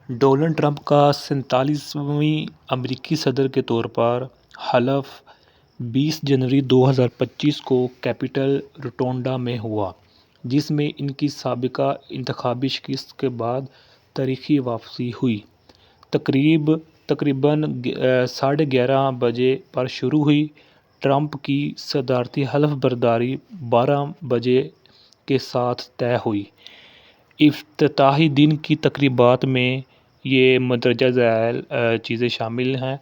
Donald Trump کا 47ویں امریکی صدر کے طور پر حلف 20 جنوری 2025 کو کیپٹل روٹونڈا میں ہوا، جس میں ان کی سابقہ انتخابی شکست کے بعد تاریخی واپسی ہوئی۔ تقریب تقریباً 11:30 بجے پر شروع ہوئی۔ ٹرمپ کی صدارتی حلف برداری 12 بجے کے ساتھ طے ہوئی۔ افتتاحی دن کی تقریبات میں یہ مندرجہ ذیل چیزیں شامل ہیں۔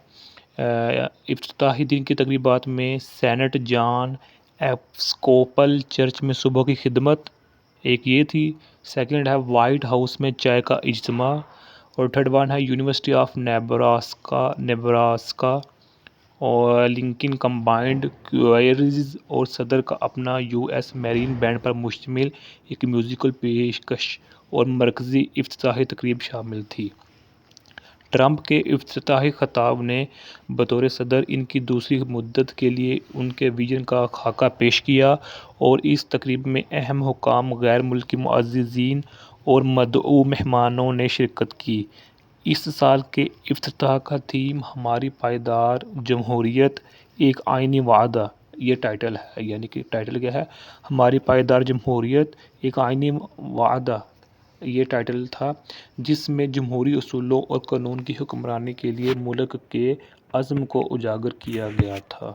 افتتاحی دن کی تقریبات میں سینٹ جان ایپسکوپل چرچ میں صبح کی خدمت ایک یہ تھی۔ سیکنڈ ہے وائٹ ہاؤس میں چائے کا اجتماع، اور تھرڈ ون ہے یونیورسٹی آف نیبراسکا اور لنکن کمبائنڈ کوئریز اور صدر کا اپنا US میرین بینڈ پر مشتمل ایک میوزیکل پیشکش اور مرکزی افتتاحی تقریب شامل تھی۔ ٹرمپ کے افتتاحی خطاب نے بطور صدر ان کی دوسری مدت کے لیے ان کے وژن کا خاکہ پیش کیا، اور اس تقریب میں اہم حکام، غیر ملکی معززین اور مدعو مہمانوں نے شرکت کی۔ اس سال کے افتتاح کا تھیم "ہماری پائیدار جمہوریت، ایک آئینی وعدہ"، یہ ٹائٹل ہے۔ یعنی کہ ٹائٹل کیا ہے؟ "ہماری پائیدار جمہوریت، ایک آئینی وعدہ"، یہ ٹائٹل تھا، جس میں جمہوری اصولوں اور قانون کی حکمرانی کے لیے ملک کے عزم کو اجاگر کیا گیا تھا۔